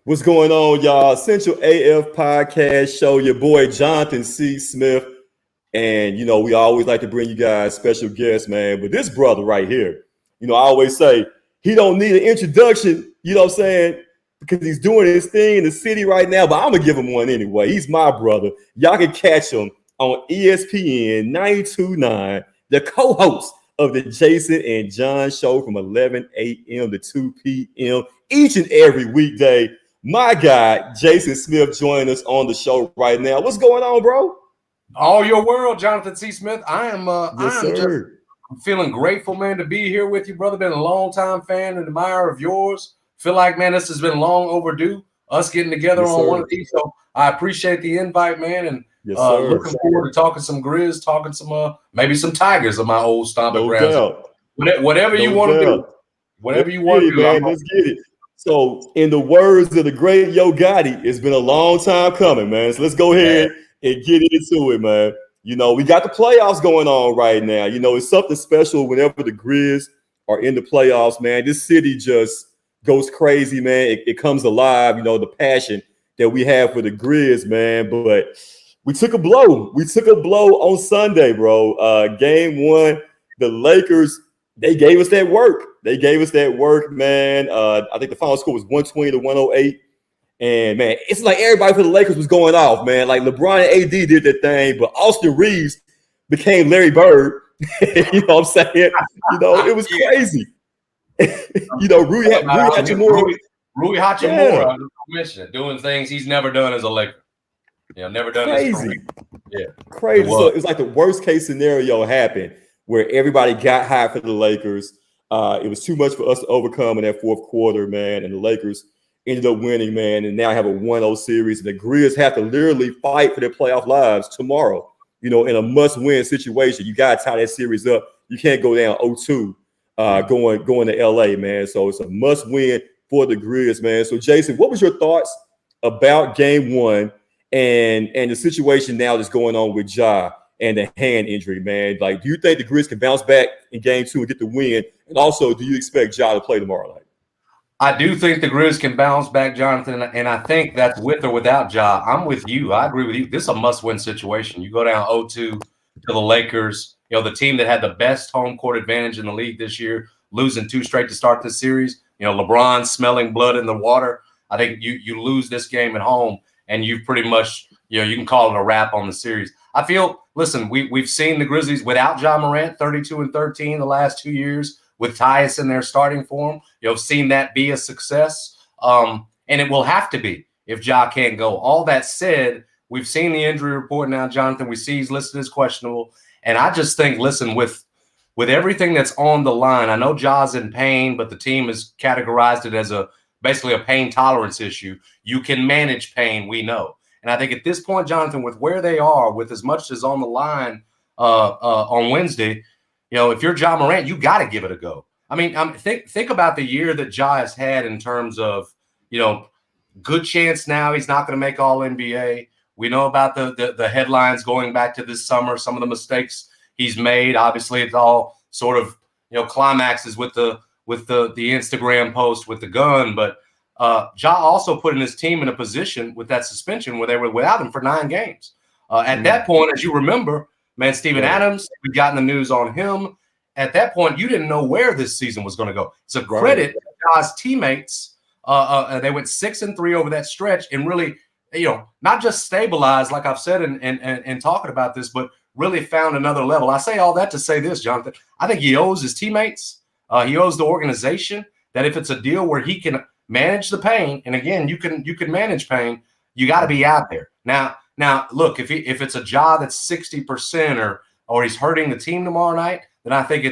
What's going on, y'all? Essential AF podcast show. Your boy Jonathan C. Smith, and we always like to bring you guys special guests, man. But this brother right here, I always say he don't need an introduction. You know what I'm saying? Because he's doing his thing in the city right now. But I'm gonna give him one anyway. He's my brother. Y'all can catch him on ESPN 92.9, the co-host of the Jason and John show from 11 a.m. to 2 p.m. each and every weekday. My guy, Jason Smith, joining us on the show right now. What's going on, bro? All your world, Jonathan C. Smith. I am sir. I'm feeling grateful, man, to be here with you, brother. Been a long time fan and admirer of yours. Feel like, man, this has been long overdue, us getting together on one of these. So I appreciate the invite, man, and looking forward to talking some GRIZZ, talking some maybe some Tigers of my old stomping grounds. Whatever you want to do. Whatever you want to do, man. Let's get it. So, in the words of the great Yo Gotti, it's been a long time coming, man. So let's go ahead and get into it, man. We got the playoffs going on right now. It's something special whenever the GRIZZ are in the playoffs, man. This city just goes crazy, man. It comes alive, the passion that we have for the GRIZZ, man. But we took a blow. We took a blow on Sunday, bro. Game one, the Lakers, they gave us that work. Man. I think the final score was 120 to 108. And, man, it's like everybody for the Lakers was going off, man. Like LeBron and AD did their thing, but Austin Reeves became Larry Bird. You know what I'm saying? It was crazy. Rui Hachimura, I mentioned, doing things he's never done as a Laker. Never done crazy. Crazy. So it was like the worst case scenario happened where everybody got high for the Lakers. It was too much for us to overcome in that fourth quarter, man. And the Lakers ended up winning, man. And now have a 1-0 series. And the GRIZZ have to literally fight for their playoff lives tomorrow, in a must-win situation. You got to tie that series up. You can't go down 0-2 going to LA, man. So it's a must-win for the GRIZZ, man. So, Jason, what was your thoughts about game one and the situation now that's going on with Ja and the hand injury, man? Like, do you think the GRIZZ can bounce back in game two and get the win? And also, do you expect Ja to play tomorrow night? I do think the GRIZZ can bounce back, Jonathan, and I think that's with or without Ja. I'm with you. I agree with you. This is a must-win situation. You go down 0-2 to the Lakers, the team that had the best home court advantage in the league this year, losing 2 straight to start this series. LeBron smelling blood in the water. I think you lose this game at home, and you've pretty much, you can call it a wrap on the series. I feel, listen, we've seen the Grizzlies without Ja Morant, 32-13 the last 2 years, with Tyus in their starting form. Seen that be a success. And it will have to be if Ja can't go. All that said, we've seen the injury report now, Jonathan. We see he's listed as questionable. And I just think, listen, with everything that's on the line, I know Ja's in pain, but the team has categorized it as basically a pain tolerance issue. You can manage pain, we know. And I think at this point, Jonathan, with where they are, with as much as on the line on Wednesday, if you're Ja Morant, you got to give it a go. I mean, think about the year that Ja has had in terms of, good chance now he's not going to make All-NBA. We know about the headlines going back to this summer, some of the mistakes he's made. Obviously, it's all sort of, climaxes with the Instagram post with the gun. But Ja also put in his team in a position with that suspension where they were without him for 9 games. At that point, as you remember, man, Steven Adams, we got in the news on him. At that point, you didn't know where this season was going to go. It's a credit to Ja's teammates. They went 6-3 over that stretch and really, not just stabilized, like I've said and talking about this, but really found another level. I say all that to say this, Jonathan. I think he owes his teammates, he owes the organization that if it's a deal where he can manage the pain, and again, you can manage pain, you got to be out there. Now, look, if it's a Ja that's 60% or he's hurting the team tomorrow night, then I think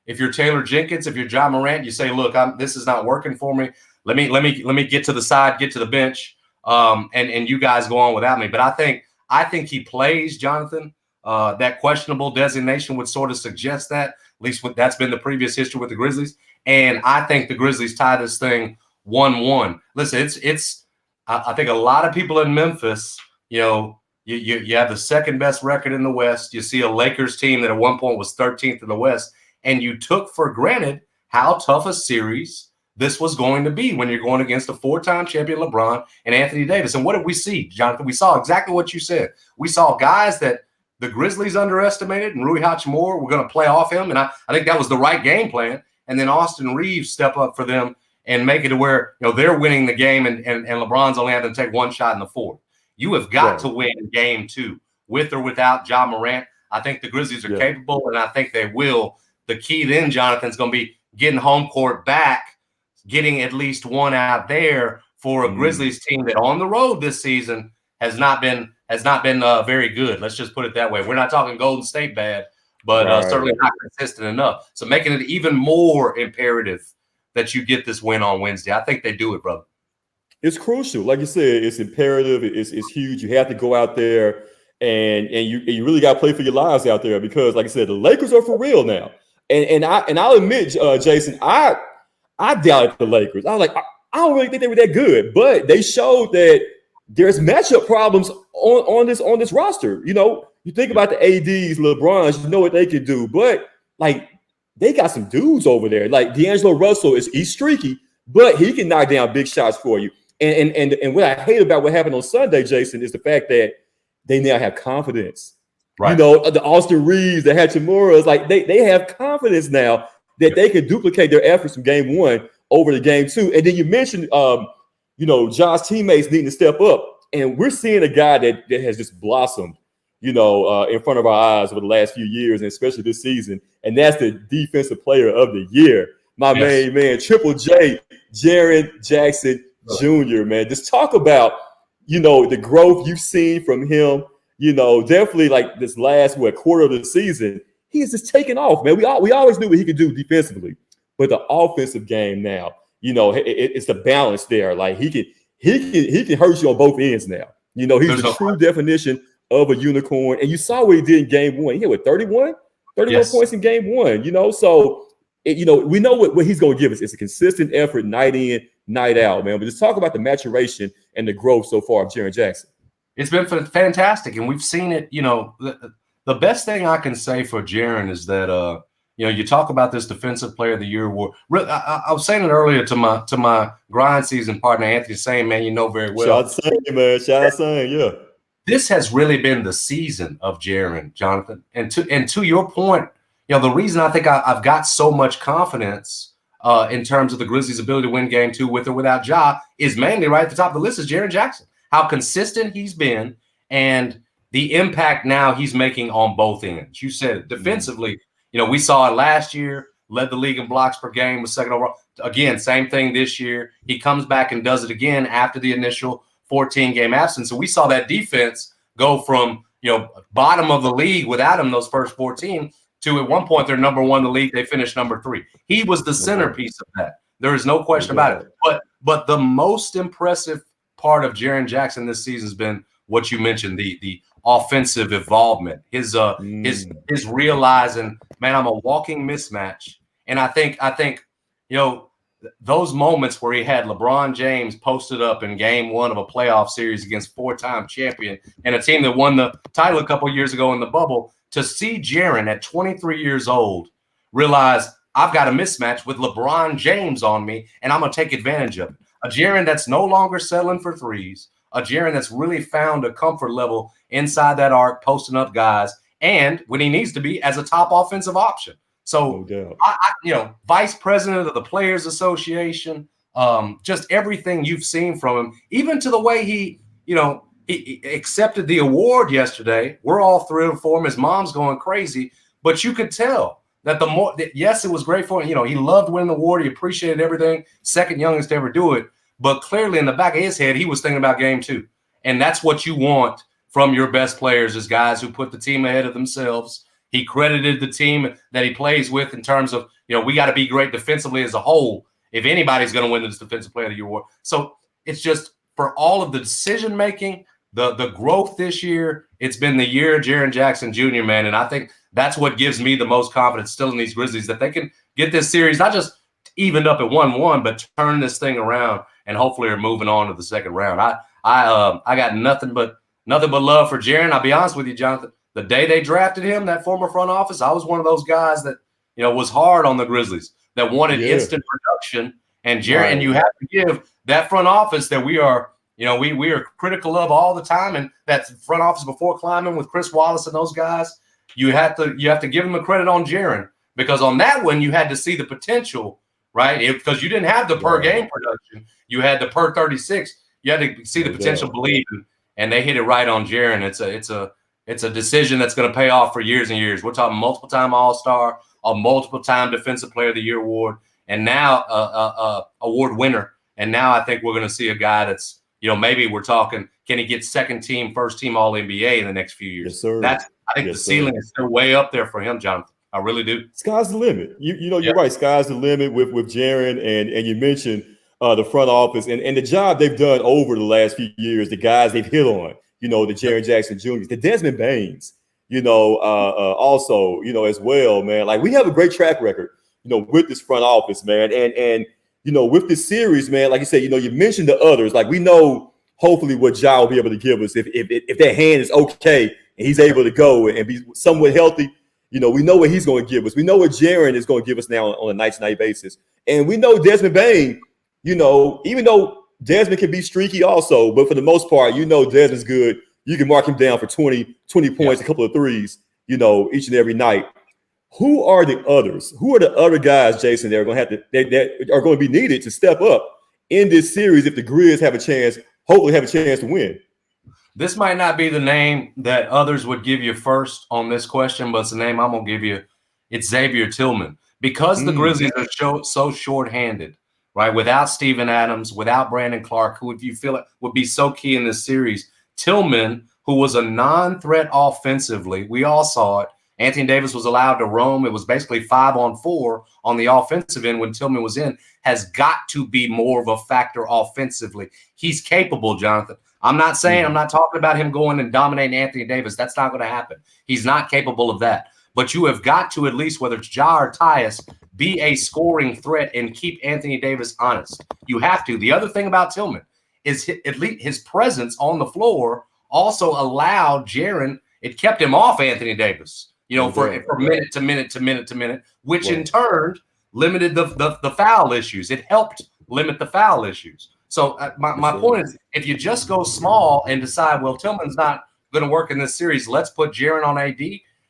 if you're Taylor Jenkins, if you're Ja Morant, you say, look, this is not working for me. Let me get to the side, get to the bench, and you guys go on without me. But I think he plays, Jonathan. That questionable designation would sort of suggest that. At least that's been the previous history with the Grizzlies. And I think the Grizzlies tie this thing 1-1. Listen, I think a lot of people in Memphis, you have the second best record in the West. You see a Lakers team that at one point was 13th in the West, and you took for granted how tough a series this was going to be when you're going against a 4-time champion LeBron and Anthony Davis. And what did we see, Jonathan? We saw exactly what you said. We saw guys that the Grizzlies underestimated, and Rui Hachimura were going to play off him. And I think that was the right game plan. And then Austin Reeves step up for them and make it to where, they're winning the game and LeBron's only having to take one shot in the fourth. You have got to win game 2 with or without Ja Morant. I think the Grizzlies are capable, and I think they will. The key then, Jonathan, is going to be getting home court back, getting at least one out there for a Grizzlies team that on the road this season has not been very good. Let's just put it that way. We're not talking Golden State bad, but certainly not consistent enough. So making it even more imperative that you get this win on Wednesday. I think they do it, brother. It's crucial. Like you said, it's imperative. It's huge. You have to go out there and you really got to play for your lives out there because, like I said, the Lakers are for real now. And I'll admit, Jason, I doubted the Lakers. I was like, I don't really think they were that good, but they showed that there's matchup problems on this roster. You think about the ADs, LeBrons, you know what they can do, but like they got some dudes over there. Like D'Angelo Russell he's streaky, but he can knock down big shots for you. And what I hate about what happened on Sunday, Jason, is the fact that they now have confidence. Right. The Austin Reeves, the Hachimura, like they have confidence now that they can duplicate their efforts from game 1 over to game 2. And then you mentioned, Josh's teammates needing to step up. And we're seeing a guy that has just blossomed, in front of our eyes over the last few years, and especially this season. And that's the defensive player of the year. My main man, Triple J, Jaren Jackson Jr., man. Just talk about, the growth you've seen from him. Definitely like this last quarter of the season, he's just taking off, man. We always knew what he could do defensively, but the offensive game now, it's the balance there. Like he can hurt you on both ends now. He's the true definition of a unicorn. And you saw what he did in game 1. He had 31 points in game 1. So we know what he's going to give us. It's a consistent effort, night in, night out, man. But just talk about the maturation and the growth so far of Jaren Jackson. It's been fantastic, and we've seen it. The best thing I can say for Jaren is that you talk about this Defensive Player of the Year award. I was saying it earlier to my grind season partner Anthony, saying, man, very well. Shout out to Sane, man. Shout out to Sane, yeah. This has really been the season of Jaren, Jonathan. And to your point, the reason I think I've got so much confidence in terms of the Grizzlies' ability to win game 2 with or without Ja is mainly right at the top of the list is Jaren Jackson. How consistent he's been and the impact now he's making on both ends. You said it. Defensively, we saw it last year, led the league in blocks per game, was second overall. Again, same thing this year. He comes back and does it again after the initial 14-game absence. So we saw that defense go from, bottom of the league without him those first 14 to at one point they're number 1 in the league. They finished number 3. He was the centerpiece of that. There is no question about it. But the most impressive part of Jaren Jackson this season has been what you mentioned, the offensive involvement, his realizing, man, I'm a walking mismatch. And I think those moments where he had LeBron James posted up in game 1 of a playoff series against 4-time champion and a team that won the title a couple years ago in the bubble, to see Jaren at 23 years old realize I've got a mismatch with LeBron James on me and I'm going to take advantage of it. A Jaren that's no longer settling for threes, a Jaren that's really found a comfort level inside that arc, posting up guys, and when he needs to be as a top offensive option. So, vice president of the Players Association, just everything you've seen from him, even to the way he accepted the award yesterday. We're all thrilled for him. His mom's going crazy, but you could tell that yes, it was great for him. He loved winning the award. He appreciated everything. Second youngest to ever do it. But clearly in the back of his head, he was thinking about game 2. And that's what you want from your best players, is guys who put the team ahead of themselves. He credited the team that he plays with in terms of, we got to be great defensively as a whole if anybody's going to win this Defensive Player of the Year award. So it's just for all of the decision-making, the growth this year, it's been the year of Jaren Jackson Jr., man. And I think that's what gives me the most confidence still in these Grizzlies, that they can get this series not just evened up at 1-1, but turn this thing around and hopefully are moving on to the second round. I got nothing but love for Jaren. I'll be honest with you, Jonathan. The day they drafted him, that former front office, I was one of those guys that was hard on the Grizzlies, that wanted instant production And Jaron, and you have to give that front office that we are, you know, we are critical of all the time, and that front office before Kleiman with Chris Wallace and those guys, you have to give them the credit on Jaron, because on that one you had to see the potential, right? Because you didn't have the per game production, you had the per 36. You had to see the potential, believe, and they hit it right on Jaron. It's a decision that's going to pay off for years and years. We're talking multiple-time All-Star, a multiple-time Defensive Player of the Year award, and now award winner. And now I think we're going to see a guy that's, you know, maybe we're talking, can he get second team, first team All NBA in the next few years? Yes, sir. I think the ceiling is still way up there for him, Jonathan. I really do. Sky's the limit. You know, you're right. Sky's the limit with Jaron, and you mentioned the front office and the job they've done over the last few years, the guys they've hit on, you know, the Jaren Jackson Jr., the Desmond Baines, you know, also, you know, as well, man. Like, we have a great track record, you know, with this front office, man. And you know, with this series, man, like you said, you know, you mentioned the others. Like, we know hopefully what Ja will be able to give us if that hand is okay and he's able to go and be somewhat healthy. You know, we know what he's going to give us. We know what Jaron is going to give us now on a night-to-night basis. And we know Desmond Bain, you know, even though Desmond can be streaky also, but for the most part, you know, Desmond's good. You can mark him down for 20 points, a couple of threes, you know, each and every night. Who are the others? Who are the other guys, Jason, that are going to be needed to step up in this series if the Grizz hopefully have a chance to win? This might not be the name that others would give you first on this question, but it's the name I'm going to give you. It's Xavier Tillman. Because the Grizzlies are so shorthanded, right? Without Steven Adams, without Brandon Clark, who, if you feel it, would be so key in this series. Tillman, who was a non-threat offensively, we all saw it. Anthony Davis was allowed to roam. It was basically 5-on-4 on the offensive end when Tillman was in, has got to be more of a factor offensively. He's capable, Jonathan. I'm not saying, I'm not talking about him going and dominating Anthony Davis. That's not going to happen. He's not capable of that. But you have got to, at least, whether it's Ja or Tyus, be a scoring threat and keep Anthony Davis honest. You have to. The other thing about Tillman is at least his presence on the floor also allowed Jaron, it kept him off Anthony Davis, you know, for minute to minute, which in turn limited the foul issues. It helped limit the foul issues. So my point is, if you just go small and decide, well, Tillman's not going to work in this series, let's put Jaron on AD,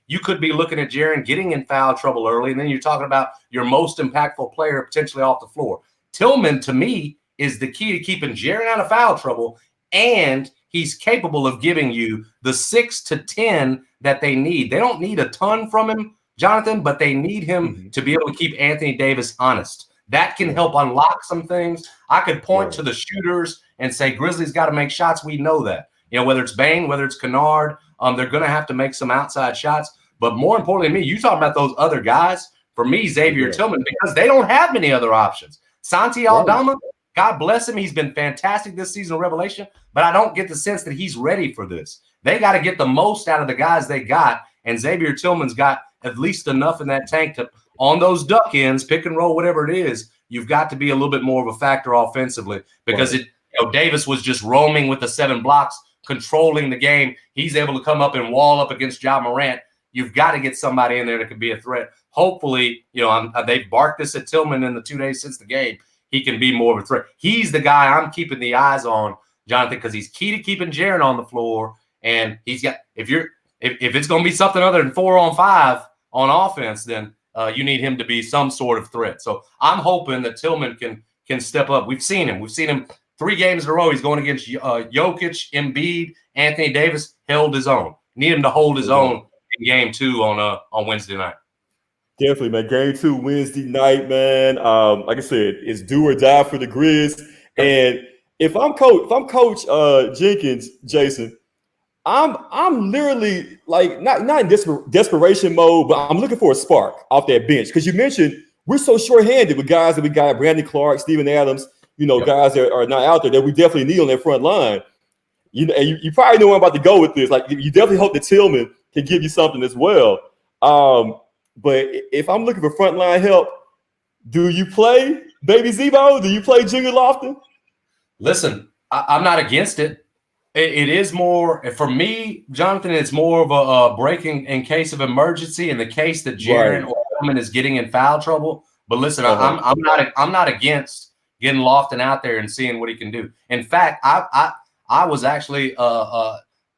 you could be looking at Jaron getting in foul trouble early, and then you're talking about your most impactful player potentially off the floor. Tillman, to me, is the key to keeping Jaron out of foul trouble, and he's capable of giving you the 6 to 10 that they need. They don't need a ton from him, Jonathan, but they need him to be able to keep Anthony Davis honest. That can help unlock some things. I could point to the shooters and say, Grizzlies got to make shots. We know that. You know, whether it's Bain, whether it's Kennard, they're going to have to make some outside shots. But more importantly to me, you talk about those other guys. For me, Xavier Tillman, because they don't have many other options. Santi Aldama, God bless him. He's been fantastic this season, revelation. But I don't get the sense that he's ready for this. They got to get the most out of the guys they got. And Xavier Tillman's got at least enough in that tank to, on those duck ends, pick and roll, whatever it is, you've got to be a little bit more of a factor offensively, because Davis was just roaming with the 7 blocks, controlling the game. He's able to come up and wall up against Ja Morant. You've got to get somebody in there that can be a threat. Hopefully, you know, they've barked this at Tillman in the 2 days since the game. He can be more of a threat. He's the guy I'm keeping the eyes on, Jonathan, because he's key to keeping Jaron on the floor. And he's got, if it's going to be something other than 4-on-5 on offense, then you need him to be some sort of threat. So I'm hoping that Tillman can step up. We've seen him 3 games in a row. He's going against Jokic, Embiid, Anthony Davis, held his own. Need him to hold his own in game 2 on Wednesday night. Definitely, man. Game 2 Wednesday night, man. Like I said, it's do or die for the Grizz. And if I'm Coach Jenkins, Jason, I'm literally like not in desperation mode, but I'm looking for a spark off that bench, because you mentioned we're so shorthanded with guys that we got, Brandon Clark, Steven Adams, you know, guys that are not out there that we definitely need on that front line. You know, and you probably know where I'm about to go with this. Like, you definitely hope that Tillman can give you something as well. But if I'm looking for frontline help, do you play Baby Zebo? Do you play Junior Lofton? Listen, I'm not against it. It is more, for me, Jonathan, it's more of a breaking in case of emergency, in the case that Jaron or Tillman is getting in foul trouble. But listen, I'm not against getting Lofton out there and seeing what he can do. In fact, I was actually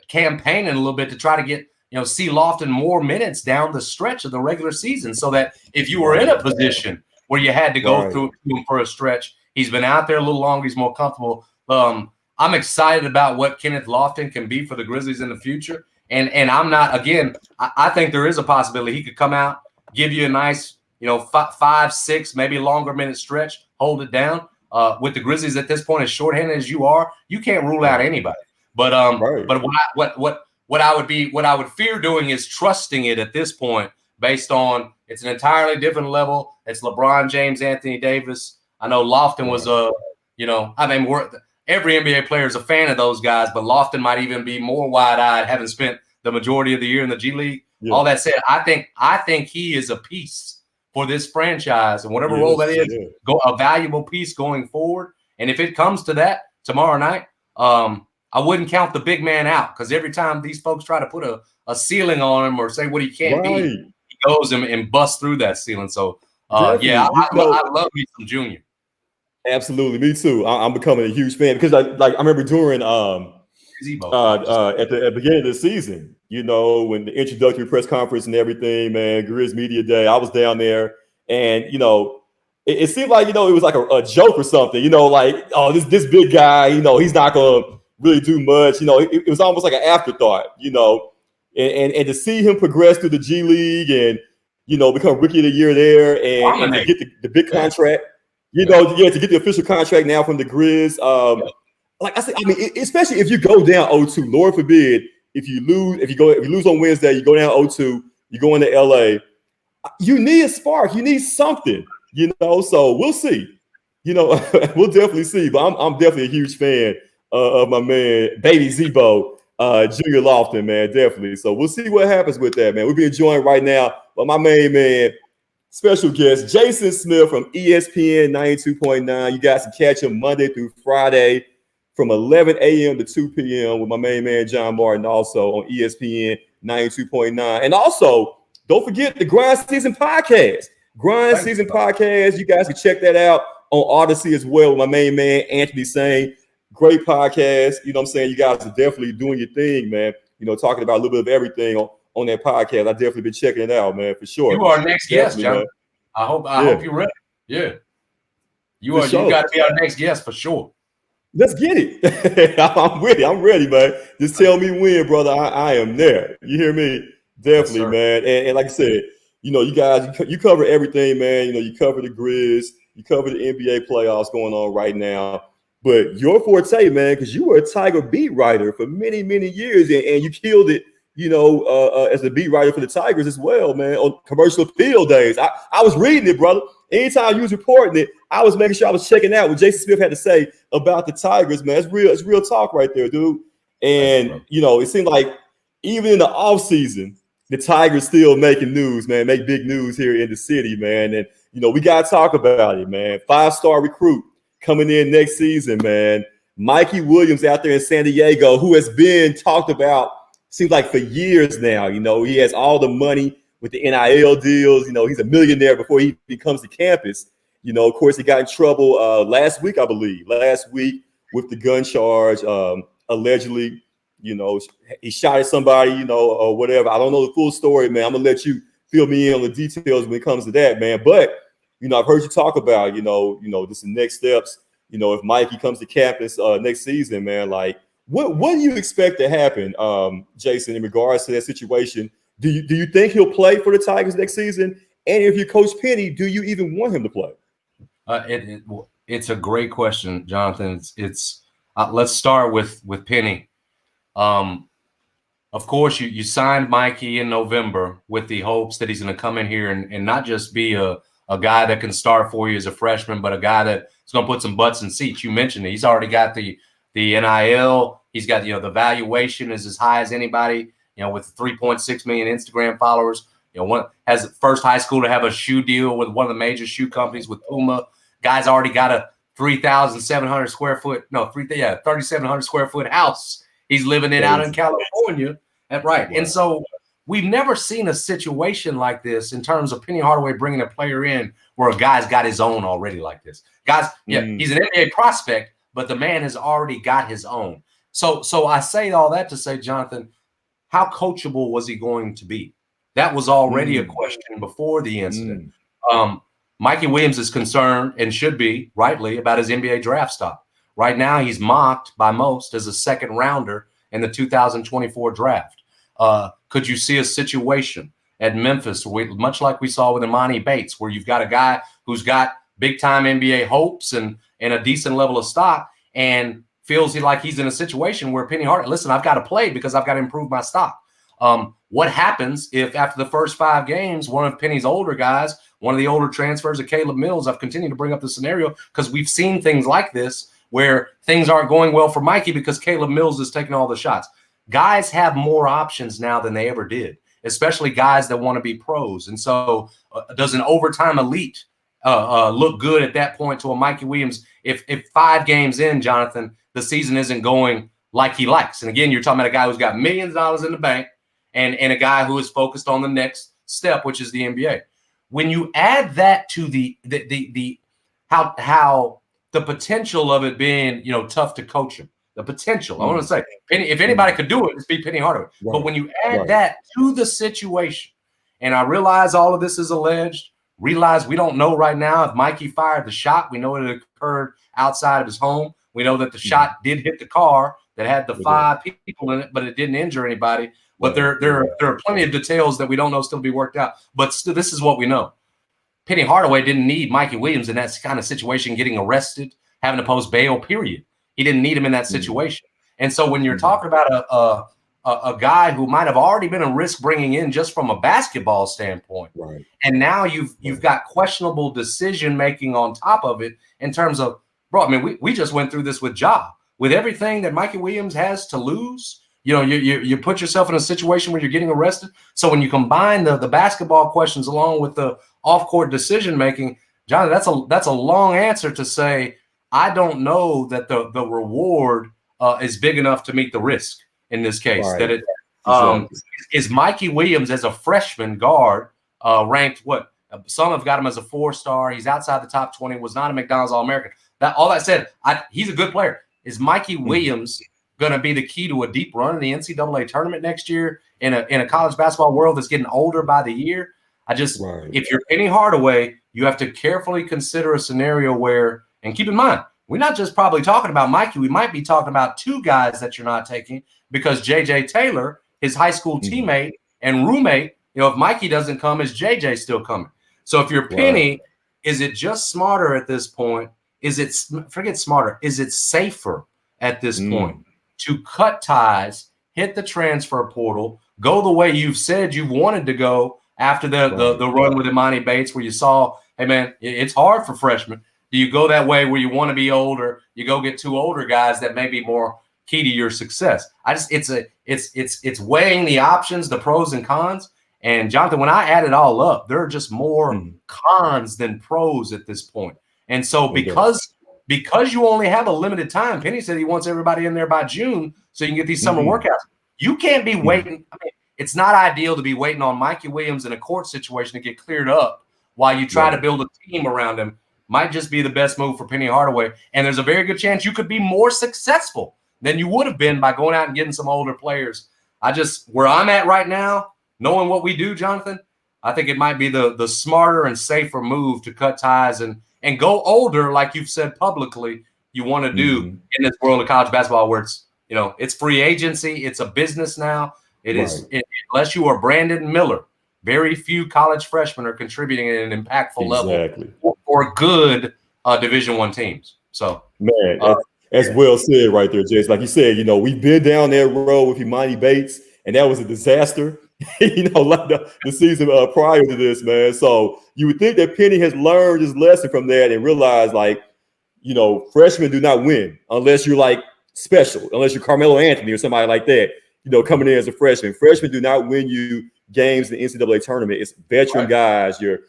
campaigning a little bit to try to get, see Lofton more minutes down the stretch of the regular season, so that if you were in a position where you had to go through him for a stretch, he's been out there a little longer, he's more comfortable. I'm excited about what Kenneth Lofton can be for the Grizzlies in the future. And I'm not, again, I think there is a possibility he could come out, give you a nice, 5, 6, maybe longer minute stretch, hold it down. With the Grizzlies at this point, as shorthanded as you are, you can't rule out anybody. But what I would fear doing is trusting it at this point, based on it's an entirely different level. It's LeBron James, Anthony Davis. I know Lofton was every NBA player is a fan of those guys, but Lofton might even be more wide-eyed, having spent the majority of the year in the G League. Yeah. All that said, I think he is a piece for this franchise, and whatever role that is, a valuable piece going forward. And if it comes to that tomorrow night, I wouldn't count the big man out, because every time these folks try to put a ceiling on him or say what he can't be, he goes and busts through that ceiling. So, I love me some Junior. Absolutely, me too. I'm becoming a huge fan, because I remember during at the beginning of the season, when the introductory press conference and everything, man, GRIZZ Media Day, I was down there, and it seemed like it was like a joke or something, this big guy, he's not gonna really do much, it was almost like an afterthought, and to see him progress through the G League and become Rookie of the Year there, and to get the big contract. To get the official contract now from the GRIZZ. Like I said, I mean, especially if you go down 0-2, Lord forbid, if you lose on Wednesday, you go down 0-2, you go into LA, you need a spark, you need something, so we'll see. We'll definitely see. But I'm definitely a huge fan of my man, Baby Zebo, Junior Lofton, man, definitely. So we'll see what happens with that, man. We'll be joined right now by my main man, special guest, Jason Smith from ESPN 92.9. You guys can catch him Monday through Friday from 11 a.m. to 2 p.m. with my main man, John Martin, also on ESPN 92.9. And also, don't forget the Grind Season Podcast. Podcast. You guys can check that out on Odyssey as well with my main man, Anthony Sane. Great podcast. You know what I'm saying? You guys are definitely doing your thing, man. Talking about a little bit of everything on that podcast. I definitely been checking it out, man, for sure. You are our next guest, John. Man. I hope you're ready. Yeah. You got to be our next guest for sure. Let's get it. I'm ready, man. Just tell me when, brother. I am there. You hear me? Definitely, yes, man. And like I said, you guys, you cover everything, man. You cover the GRIZZ, you cover the NBA playoffs going on right now. But your forte, man, because you were a Tiger beat writer for many, many years, and you killed it, as a beat writer for the Tigers as well, man, on Commercial Appeal days. I was reading it, brother. Anytime you was reporting it, I was making sure I was checking out what Jason Smith had to say about the Tigers, man. It's real talk right there, dude. And, it seemed like even in the offseason, the Tigers still making news, man, make big news here in the city, man. And, we got to talk about it, man. 5-star recruit coming in next season, man. Mikey Williams out there in San Diego, who has been talked about, seems like for years now. He has all the money with the NIL deals. He's a millionaire before he comes to campus. Of course, he got in trouble last week with the gun charge. Allegedly, he shot at somebody, or whatever. I don't know the full story, man. I'm going to let you fill me in on the details when it comes to that, man. But, I've heard you talk about, just the next steps, if Mikey comes to campus next season, man, like, what do you expect to happen, Jason, in regards to that situation? Do you think he'll play for the Tigers next season? And if you're Coach Penny, do you even want him to play? It's a great question, Jonathan. It's let's start with Penny. Of course, you signed Mikey in November with the hopes that he's going to come in here and not just be a guy that can start for you as a freshman, but a guy that's going to put some butts in seats. You mentioned it. He's already got the NIL. He's got, the valuation is as high as anybody, with 3.6 million Instagram followers. One has the first high school to have a shoe deal with one of the major shoe companies with Puma. Guy's already got a 3,700 square foot, 3,700 square foot house. He's living it out in California. That's right. Wow. And so we've never seen a situation like this in terms of Penny Hardaway bringing a player in where a guy's got his own already like this. Guys, yeah, he's an NBA prospect, but the man has already got his own. So I say all that to say, Jonathan, how coachable was he going to be? That was already a question before the incident. Mikey Williams is concerned, and should be rightly, about his NBA draft stock. Right now, he's mocked by most as a second rounder in the 2024 draft. Could you see a situation at Memphis, much like we saw with Imani Bates, where you've got a guy who's got big-time NBA hopes and a decent level of stock, and feels like he's in a situation where Penny Hardaway, listen, I've got to play because I've got to improve my stock. What happens if after the first 5 games, one of Penny's older guys, one of the older transfers of Caleb Mills, I've continued to bring up the scenario because we've seen things like this where things aren't going well for Mikey because Caleb Mills is taking all the shots. Guys have more options now than they ever did, especially guys that want to be pros. And so does an overtime elite look good at that point to a Mikey Williams if 5 games in, Jonathan, the season isn't going like he likes? And again, you're talking about a guy who's got millions of dollars in the bank and a guy who is focused on the next step, which is the NBA. When you add that to how the potential of it being, tough to coach him, the potential, I want to say, if anybody could do it, it's be Penny Hardaway. Right. But when you add that to the situation, and I realize all of this is alleged, realize we don't know right now if Mikey fired the shot. We know it occurred outside of his home. We know that the shot did hit the car that had the 5 people in it, but it didn't injure anybody. But there are plenty of details that we don't know still to be worked out. But still, this is what we know. Penny Hardaway didn't need Mikey Williams in that kind of situation, getting arrested, having to post bail, period. He didn't need him in that situation. And so when you're talking about a guy who might have already been a risk bringing in just from a basketball standpoint, and now you've got questionable decision making on top of it in terms of, bro, I mean, we just went through this with Ja. With everything that Mikey Williams has to lose, you put yourself in a situation where you're getting arrested. So when you combine the basketball questions along with the off-court decision making, John, that's a long answer to say I don't know that the reward is big enough to meet the risk in this case. That it is Mikey Williams as a freshman guard ranked what? Some have got him as a 4-star. He's outside the top 20. Was not a McDonald's All-American. All that said, he's a good player. Is Mikey Williams going to be the key to a deep run in the NCAA tournament next year in a college basketball world that's getting older by the year? If you're Penny Hardaway, you have to carefully consider a scenario where, and keep in mind, we're not just probably talking about Mikey. We might be talking about 2 guys that you're not taking because J.J. Taylor, his high school teammate and roommate, if Mikey doesn't come, is J.J. still coming? So if you're Penny, is it just smarter at this point? Forget smarter. Is it safer at this point to cut ties, hit the transfer portal, go the way you've said you wanted to go after the run with Imani Bates, where you saw, hey man, it's hard for freshmen. Do you go that way where you want to be older? You go get 2 older guys that may be more key to your success. It's weighing the options, the pros and cons. And Jonathan, when I add it all up, there are just more cons than pros at this point. And so because you only have a limited time, Penny said he wants everybody in there by June so you can get these summer workouts. You can't be waiting. I mean, it's not ideal to be waiting on Mikey Williams in a court situation to get cleared up while you try to build a team around him. Might just be the best move for Penny Hardaway. And there's a very good chance you could be more successful than you would have been by going out and getting some older players. Where I'm at right now, knowing what we do, Jonathan, I think it might be the smarter and safer move to cut ties and go older, like you've said publicly you want to do in this world of college basketball where it's free agency. It's a business now. It is, unless you are Brandon Miller, very few college freshmen are contributing at an impactful level for good Division I teams. So, man, that's well said right there, Jason. Like you said, we've been down that road with Imani Bates, and that was a disaster. Like the season prior to this, man. So you would think that Penny has learned his lesson from that and realized, freshmen do not win unless you're like special, unless you're Carmelo Anthony or somebody like that. Coming in as a freshman. Freshmen do not win you games in the NCAA tournament. It's veteran guys, your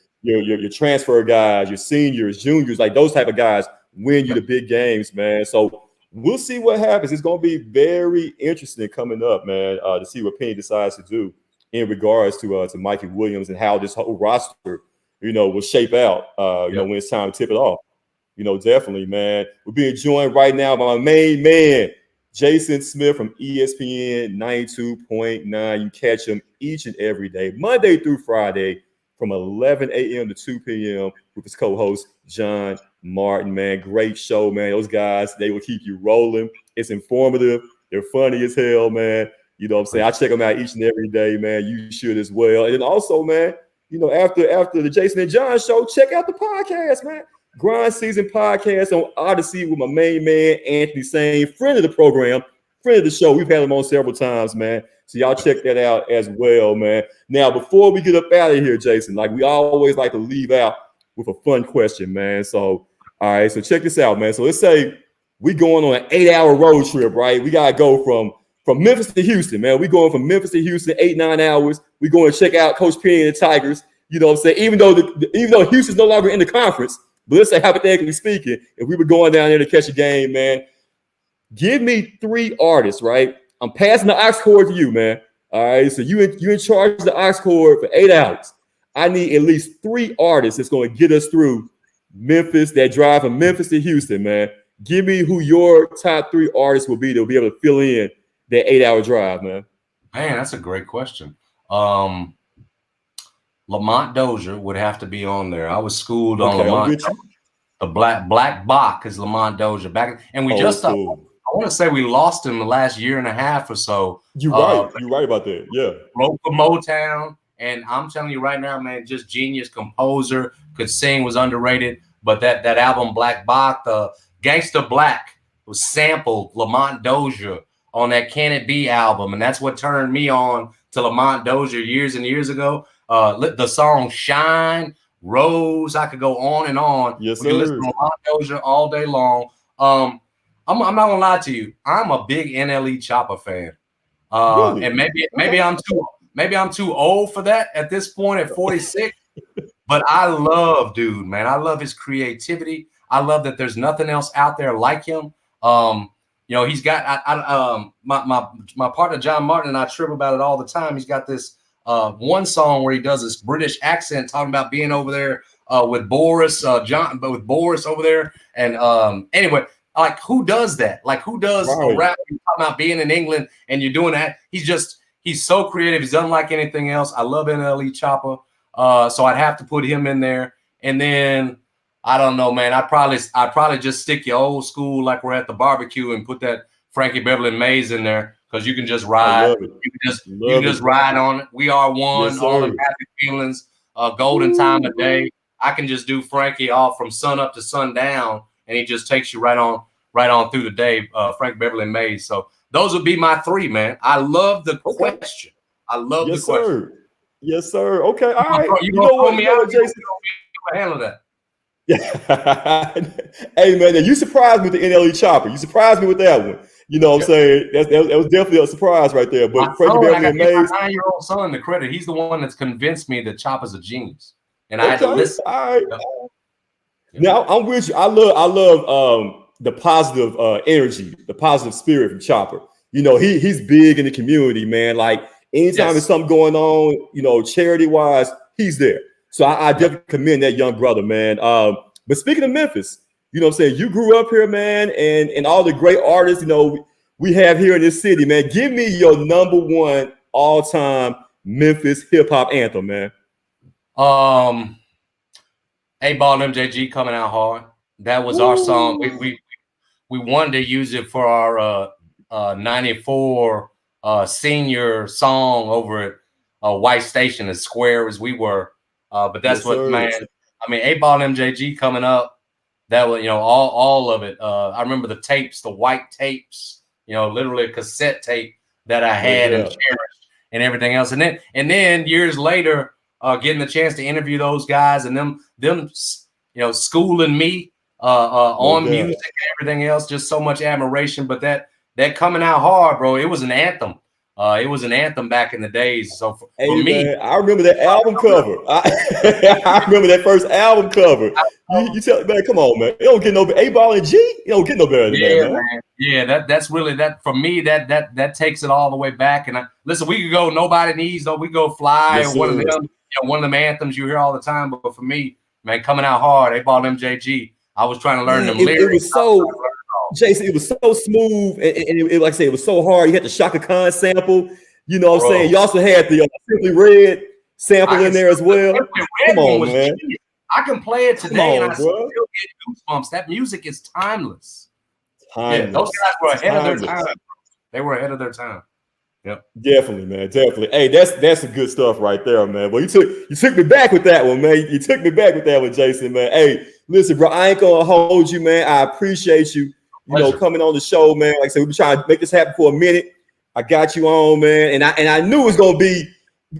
transfer guys, your seniors, juniors, like those type of guys win you the big games, man. So we'll see what happens. It's going to be very interesting coming up, man, to see what Penny decides to do in regards to Mikey Williams and how this whole roster will shape out, when it's time to tip it off. Definitely, man. We're being joined right now by my main man, Jason Smith from ESPN 92.9. You catch him each and every day, Monday through Friday, from 11 a.m. to 2 p.m. with his co-host, John Martin, man. Great show, man. Those guys, they will keep you rolling. It's informative. They're funny as hell, man. You know what I'm saying? I check them out each and every day, man. You should as well. And then also, man, after the Jason and John show, check out the podcast, man. Grind Season Podcast on Odyssey with my main man, Anthony Sane, friend of the program, friend of the show. We've had him on several times, man. So y'all check that out as well, man. Now, before we get up out of here, Jason, like we always like to leave out with a fun question, man. So, all right, so check this out, man. So let's say we going on an 8-hour road trip, right? We got to go from Memphis to Houston, man. We going from Memphis to Houston, 8-9 hours. We going to check out Coach Penny and the Tigers. You know what I'm saying? Even though Houston's no longer in the conference, but let's say hypothetically speaking, if we were going down there to catch a game, man, give me 3 artists, right? I'm passing the aux cord to you, man. All right, so you in charge of the aux cord for 8 hours. I need at least 3 artists that's going to get us through Memphis, that drive from Memphis to Houston, man. Give me who your top 3 artists will be that will be able to fill in that 8-hour drive, man. Man, that's a great question. Lamont Dozier would have to be on there. I was schooled on Lamont. The black Bach is Lamont Dozier back, and we just cool. I want to say we lost him the last year and a half or so. You're right. You're right about that. Yeah. Local Motown, and I'm telling you right now, man, just genius composer, could sing, was underrated. But that album Black Bach, the Gangsta Black, was sampled Lamont Dozier on that Can It Be album, and that's what turned me on to Lamont Dozier years and years ago. The song Shine, Rose, I could go on and on. Yes, we can listen to Lamont Dozier all day long. I'm not gonna lie to you. I'm a big NLE Chopper fan. Really? And maybe I'm too old for that at this point at 46. But I love dude, man. I love his creativity. I love that there's nothing else out there like him. He's got my partner John Martin and I trip about it all the time. He's got this one song where he does this British accent talking about being over there with Boris, with Boris over there. And anyway, like who does that? Like who does a rap talking about being in England and you're doing that? He's so creative. He's unlike anything else. I love NLE Chopper. So I'd have to put him in there. And then I don't know, man. I'd probably just stick you old school like we're at the barbecue and put that Frankie Beverly Mays in there because you can just ride. You can just ride on it. We Are One, yes, all the happy feelings, golden time of day. I can just do Frankie off from sun up to sundown, and he just takes you right on through the day. Frank Beverly Mays. So those would be my 3, man. I love the question. I love the question. Sir. Yes, sir. Okay, all right. You know what, Jason? Handle that. Yeah. Hey, man, you surprised me with the NLE Chopper. You surprised me with that one. You know what I'm saying? That was definitely a surprise right there. But Frankie Beverly Mays, my 9-year-old son the credit. He's the one that's convinced me that Chopper's a genius. And I had to listen. All right. Now I'm with you. I love the positive energy, the positive spirit from Chopper. He's big in the community, man. Like anytime there's something going on, charity wise, he's there. So I definitely commend that young brother, man. But speaking of Memphis, you know what I'm saying? You grew up here, man, and all the great artists, we have here in this city, man. Give me your #1 all-time Memphis hip-hop anthem, man. A-Ball and MJG Coming Out Hard. That was our song. We wanted to use it for our 94 senior song over at White Station, as square as we were. But that's man. I mean, 8-Ball and MJG coming up. That was, all of it. I remember the tapes, the white tapes, literally a cassette tape that I had and cherished and everything else. And then years later, getting the chance to interview those guys and them schooling me on music and everything else, just so much admiration. But that Coming Out Hard, bro, it was an anthem. It was an anthem back in the days. So for Hey, me, man, I remember that album cover. I remember that first album cover. You tell man, come on, man. You don't get no A-Ball and G. You don't get no better than that, man. Yeah, that's really that for me. That takes it all the way back. And listen, we could go Nobody Needs, though. We go Fly or one of them. One of them anthems you hear all the time. But for me, man, coming out hard, A-Ball MJG. I was trying to learn them lyrics. It was so, Jason, it was so smooth. And it, like I said, it was so hard. You had the Shaka Khan sample. You know what I'm saying? You also had the Simply Red sample in there as well. Come on, man. I can play it today and I still get goosebumps. That music is timeless. Yeah, those guys were ahead of their time. They were ahead of their time. Yep. Definitely, man. Definitely. Hey, that's the good stuff right there, man. Well, you took me back with that one, man. You took me back with that one, Jason, man. Hey, listen, bro, I ain't gonna hold you, man. I appreciate you, coming on the show, man. Like I said, we've been trying to make this happen for a minute. I got you on, man, and I knew it was gonna be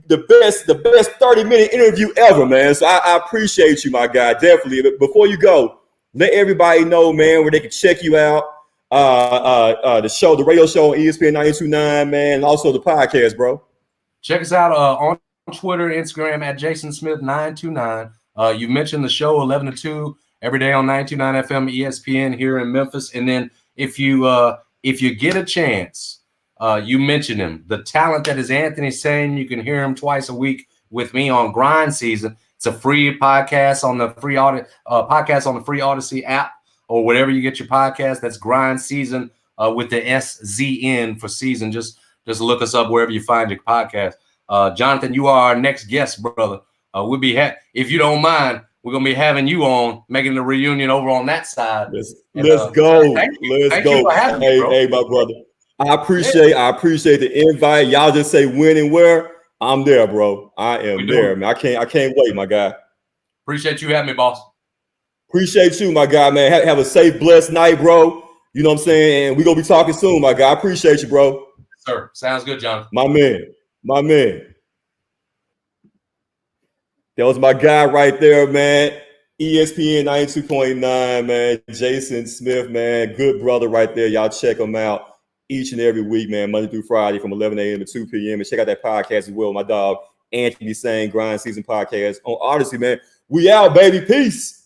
the best 30-minute interview ever, man. So I appreciate you, my guy. Definitely. But before you go, let everybody know, man, where they can check you out. The radio show on ESPN 92.9, man, and also the podcast, bro. Check us out on Twitter, Instagram at Jason Smith 929. You mentioned the show 11 to 2 every day on 92.9 FM ESPN here in Memphis. And then if you get a chance, you mentioned him. The talent that is Anthony Saying, you can hear him twice a week with me on Grind Season. It's a free podcast on the free Odyssey app or whatever you get your podcast. That's Grind Season with the SZN for season. Just look us up wherever you find your podcast. Jonathan, you are our next guest, brother. We'll be if you don't mind, we're gonna be having you on, making the reunion over on that side. Let's go. Let's go. Hey, my brother. I appreciate the invite. Y'all just say when and where. I'm there, bro. I am there, man. I can't wait, my guy. Appreciate you having me, boss. Appreciate you, my guy, man. Have a safe, blessed night, bro. You know what I'm saying? And we're gonna be talking soon, my guy. I appreciate you, bro. Sir, sounds good, John. My man. That was my guy right there, man. ESPN 92.9, man. Jason Smith, man. Good brother right there. Y'all check him out each and every week, man, Monday through Friday from 11 a.m. to 2 p.m. And check out that podcast as well. My dog, Anthony Saying, Grind Season Podcast on Odyssey, man. We out, baby. Peace.